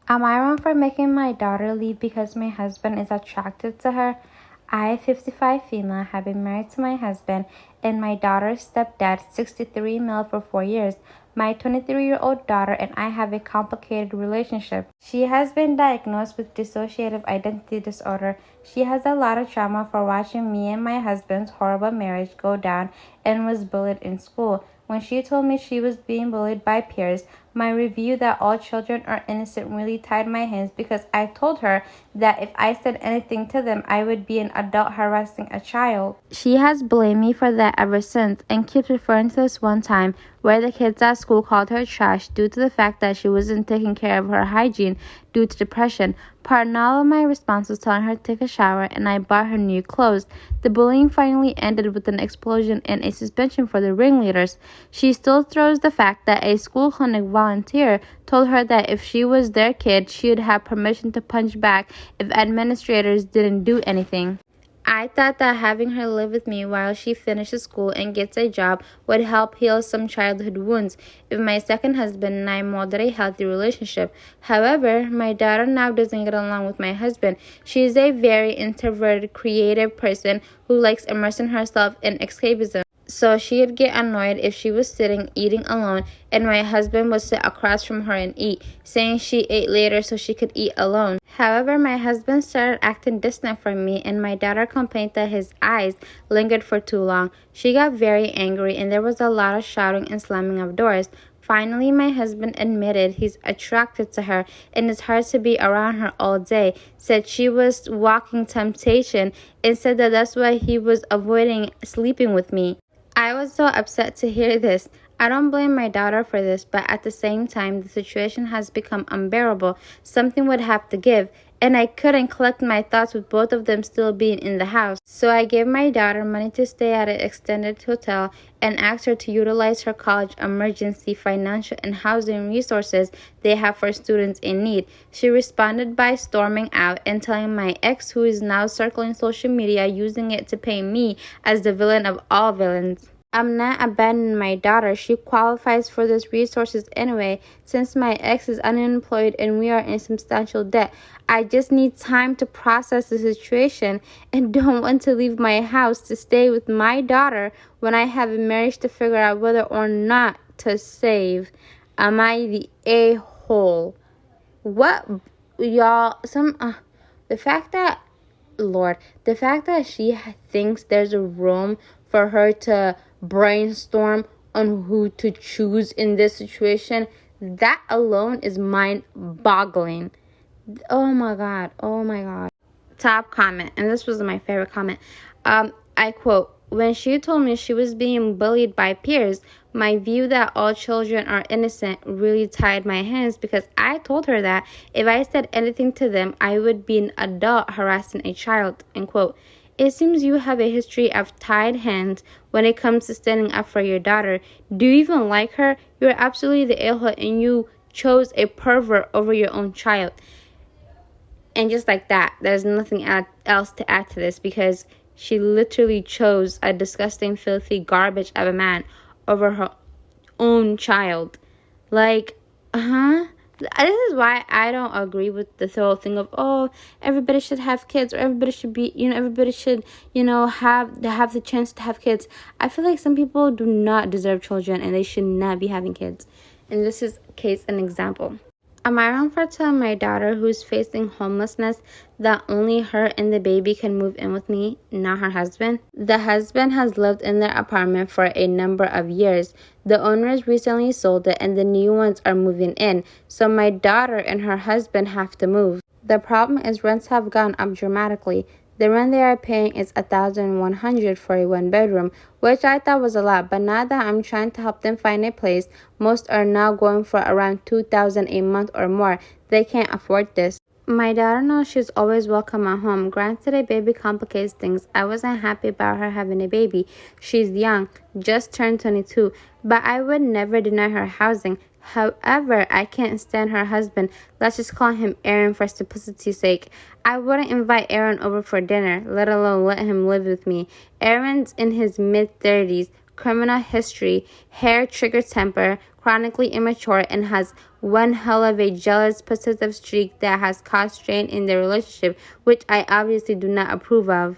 Am I wrong for making my daughter leave because my husband is attracted to her? I, 55 female, have been married to my husband and my daughter's stepdad, 63 male, for 4 years. My 23-year-old daughter and I have a complicated relationship. She has been diagnosed with dissociative identity disorder. She has a lot of trauma for watching me and my husband's horrible marriage go down and was bullied in school. When she told me she was being bullied by peers, my review that all children are innocent really tied my hands because I told her that if I said anything to them, I would be an adult harassing a child. She has blamed me for that ever since and keeps referring to this one time where the kids at school called her trash due to the fact that she wasn't taking care of her hygiene due to depression. Part of my response was telling her to take a shower and I bought her new clothes. The bullying finally ended with an explosion and a suspension for the ringleaders. She still throws the fact that a school clinic volunteer told her that if she was their kid, she would have permission to punch back if administrators didn't do anything. I thought that having her live with me while she finishes school and gets a job would help heal some childhood wounds if my second husband and I molded a healthy relationship. However, my daughter now doesn't get along with my husband. She is a very introverted, creative person who likes immersing herself in escapism. So she'd get annoyed if she was sitting eating alone and my husband would sit across from her and eat, saying she ate later so she could eat alone. However, my husband started acting distant from me and my daughter complained that his eyes lingered for too long. She got very angry and there was a lot of shouting and slamming of doors. Finally, my husband admitted he's attracted to her and it's hard to be around her all day, said she was walking temptation, and said that that's why he was avoiding sleeping with me. I was so upset to hear this. I don't blame my daughter for this, but at the same time, the situation has become unbearable. Something would have to give, and I couldn't collect my thoughts with both of them still being in the house. So I gave my daughter money to stay at an extended hotel and asked her to utilize her college emergency financial and housing resources they have for students in need. She responded by storming out and telling my ex, who is now circling social media, using it to paint me as the villain of all villains. I'm not abandoning my daughter. She qualifies for these resources anyway, since my ex is unemployed and we are in substantial debt. I just need time to process the situation and don't want to leave my house to stay with my daughter when I have a marriage to figure out whether or not to save. Am I the a-hole? What, y'all, the fact that, Lord, the fact that she thinks there's a room for her to brainstorm on who to choose in this situation, that alone is mind-boggling. Oh my god. Top comment, and this was my favorite comment. I quote, "When she told me she was being bullied by peers, my view that all children are innocent really tied my hands because I told her that if I said anything to them, I would be an adult harassing a child." End quote. It seems you have a history of tied hands when it comes to standing up for your daughter. Do you even like her? You're absolutely the a-hole and you chose a pervert over your own child. And just like that, there's nothing else to add to this because she literally chose a disgusting, filthy garbage of a man over her own child. Like, this is why I don't agree with the whole thing of, oh, everybody should have kids or everybody should be, everybody should, have the chance to have kids. I feel like some people do not deserve children and they should not be having kids. And this is case an example. Am I wrong for telling my daughter who's facing homelessness that only her and the baby can move in with me, not her husband? The husband has lived in their apartment for a number of years. The owners recently sold it and the new ones are moving in, so my daughter and her husband have to move. The problem is rents have gone up dramatically. The rent they are paying is $1,100 for a one-bedroom, which I thought was a lot, but now that I'm trying to help them find a place, most are now going for around $2,000 a month or more. They can't afford this. My daughter knows she's always welcome at home. Granted, a baby complicates things. I wasn't happy about her having a baby. She's young, just turned 22, but I would never deny her housing. However, I can't stand her husband. Let's just call him Aaron for simplicity's sake. I wouldn't invite Aaron over for dinner, let alone let him live with me. Aaron's in his mid-30s, criminal history, hair trigger temper, chronically immature, and has one hell of a jealous, possessive streak that has caused strain in their relationship, which I obviously do not approve of.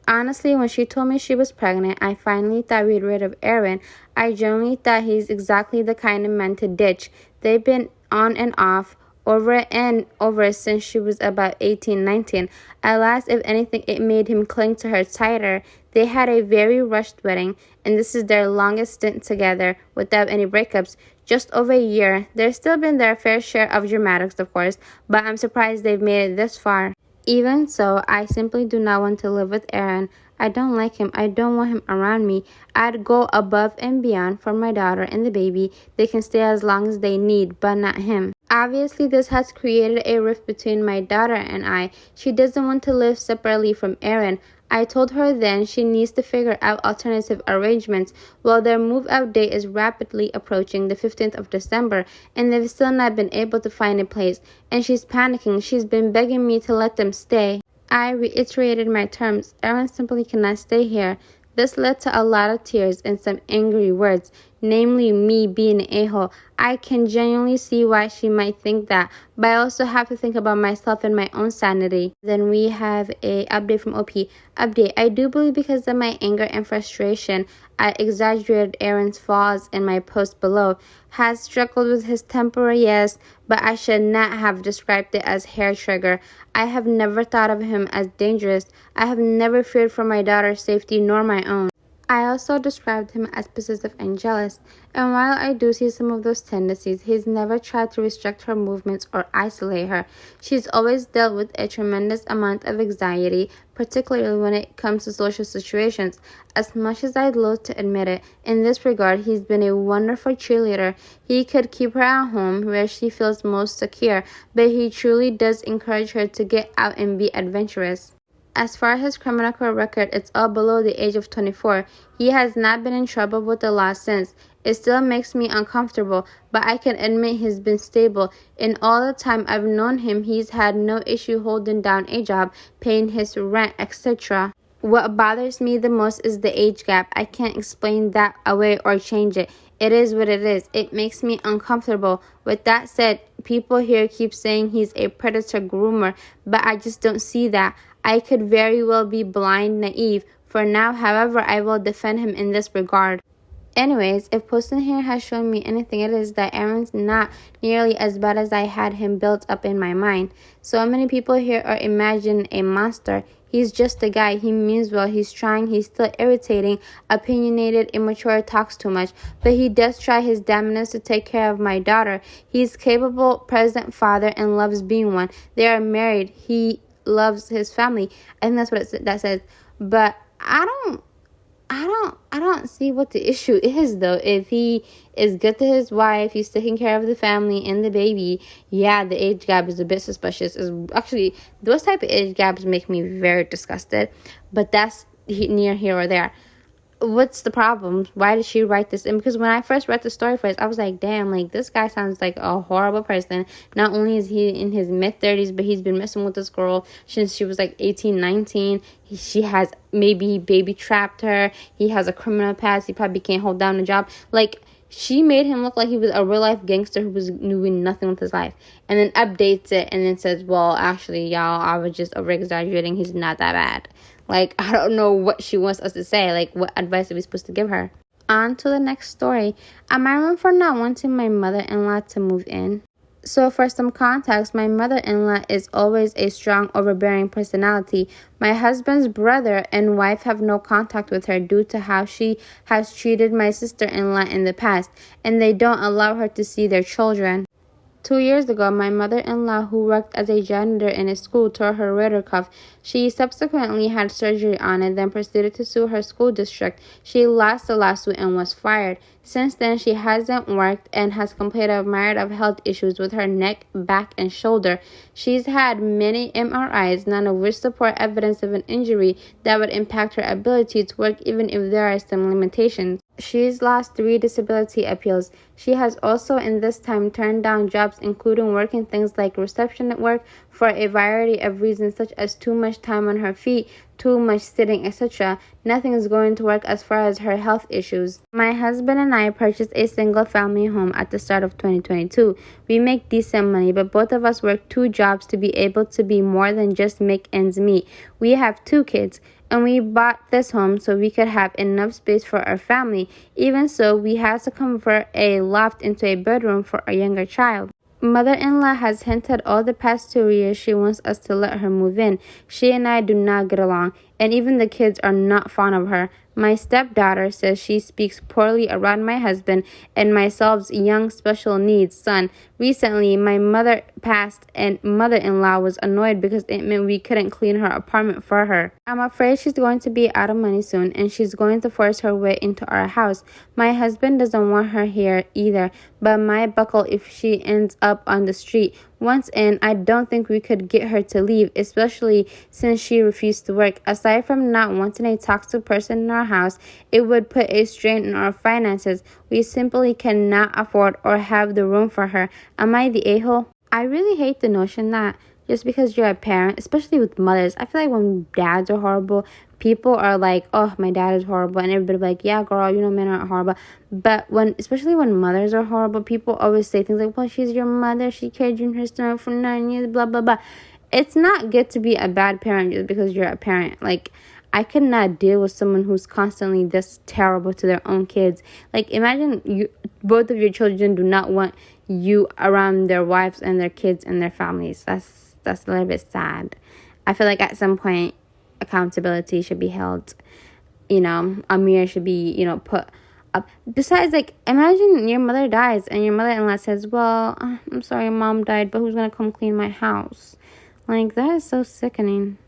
Honestly, when she told me she was pregnant, I finally thought we'd rid of Aaron. I genuinely thought he's exactly the kind of man to ditch. They've been on and off, over and over since she was about 18, 19. Alas, if anything, it made him cling to her tighter. They had a very rushed wedding, and this is their longest stint together without any breakups. Just over a year. There's still been their fair share of dramatics, of course, but I'm surprised they've made it this far. Even so, I simply do not want to live with Aaron. I don't like him. I don't want him around me. I'd go above and beyond for my daughter and the baby. They can stay as long as they need, but not him. Obviously, this has created a rift between my daughter and I. She doesn't want to live separately from Aaron. I told her then she needs to figure out alternative arrangements. Well, their move-out date is rapidly approaching, the 15th of December, and they've still not been able to find a place. And she's panicking. She's been begging me to let them stay. I reiterated my terms. Aaron simply cannot stay here. This led to a lot of tears and some angry words, namely me being an a-hole. I can genuinely see why she might think that, but I also have to think about myself and my own sanity. Then we have a update from OP. Update: I do believe because of my anger and frustration, I exaggerated Aaron's flaws in my post below. Has struggled with his temper, yes, but I should not have described it as hair trigger. I have never thought of him as dangerous. I have never feared for my daughter's safety nor my own. I also described him as possessive and jealous, and while I do see some of those tendencies, he's never tried to restrict her movements or isolate her. She's always dealt with a tremendous amount of anxiety, particularly when it comes to social situations. As much as I'd loathe to admit it, in this regard, he's been a wonderful cheerleader. He could keep her at home where she feels most secure, but he truly does encourage her to get out and be adventurous. As far as his criminal record, it's all below the age of 24. He has not been in trouble with the law since. It still makes me uncomfortable, but I can admit he's been stable. In all the time I've known him, he's had no issue holding down a job, paying his rent, etc. What bothers me the most is the age gap. I can't explain that away or change it. It is what it is. It makes me uncomfortable. With that said, people here keep saying he's a predator groomer, but I just don't see that. I could very well be blind, naive. For now, however, I will defend him in this regard. Anyways, if posting here has shown me anything, it is that Aaron's not nearly as bad as I had him built up in my mind. So many people here are imagining a monster. He's just a guy. He means well. He's trying. He's still irritating, opinionated, immature, talks too much. But he does try his damnedest to take care of my daughter. He's capable, present father and loves being one. They are married. He loves his family. I think that's what that says. But I don't see what the issue is, though. If he is good to his wife, he's taking care of the family and the baby. Yeah, the age gap is a bit suspicious. Actually, those type of age gaps make me very disgusted. But that's near here or there. What's the problem? Why did she write this? And because when I first read the story first, I was like, damn, like this guy sounds like a horrible person. Not only is he in his mid-30s, but he's been messing with this girl since she was like 18, 19. She has maybe baby trapped her. He has a criminal past. He probably can't hold down a job. Like, she made him look like he was a real-life gangster who was doing nothing with his life. And then updates it and then says, well, actually, y'all, I was just over-exaggerating. He's not that bad. Like, I don't know what she wants us to say. Like, what advice are we supposed to give her? On to the next story. Am I wrong for not wanting my mother-in-law to move in? So for some context, my mother-in-law is always a strong, overbearing personality. My husband's brother and wife have no contact with her due to how she has treated my sister-in-law in the past, and they don't allow her to see their children. 2 years ago, my mother-in-law, who worked as a janitor in a school, tore her rotator cuff. She subsequently had surgery on it, then proceeded to sue her school district. She lost the lawsuit and was fired. Since then, she hasn't worked and has complained of myriad of health issues with her neck, back, and shoulder. She's had many MRIs, none of which support evidence of an injury that would impact her ability to work even if there are some limitations. She's lost 3 disability appeals. She has also in this time turned down jobs including working things like reception at work for a variety of reasons such as too much time on her feet, too much sitting, etc. Nothing is going to work as far as her health issues. My husband and I purchased a single family home at the start of 2022. We make decent money, but both of us work 2 jobs to be able to be more than just make ends meet. We have 2 kids. And we bought this home so we could have enough space for our family. Even so, we had to convert a loft into a bedroom for our younger child. Mother-in-law has hinted all the past 2 years she wants us to let her move in. She and I do not get along, and even the kids are not fond of her. My stepdaughter says she speaks poorly around my husband and myself's young special needs son. Recently, my mother passed and mother-in-law was annoyed because it meant we couldn't clean her apartment for her. I'm afraid she's going to be out of money soon and she's going to force her way into our house. My husband doesn't want her here either, but might buckle if she ends up on the street. Once in, I don't think we could get her to leave, especially since she refused to work. Aside from not wanting a toxic person in our house, it would put a strain on our finances. We simply cannot afford or have the room for her. Am I the a-hole? I really hate the notion that just because you're a parent, especially with mothers, I feel like when dads are horrible, people are like, oh, my dad is horrible, and everybody like, yeah, girl, men aren't horrible. But especially when mothers are horrible, people always say things like, well, she's your mother, she carried you in her stomach for 9 years, blah, blah, blah. It's not good to be a bad parent just because you're a parent. Like, I could not deal with someone who's constantly this terrible to their own kids. Like, imagine both of your children do not want you around their wives and their kids and their families. That's a little bit sad. I feel like at some point accountability should be held. A mirror should be, put up. Besides, like, imagine your mother dies and your mother-in-law says, well, I'm sorry, mom died, but who's going to come clean my house? Like, that is so sickening.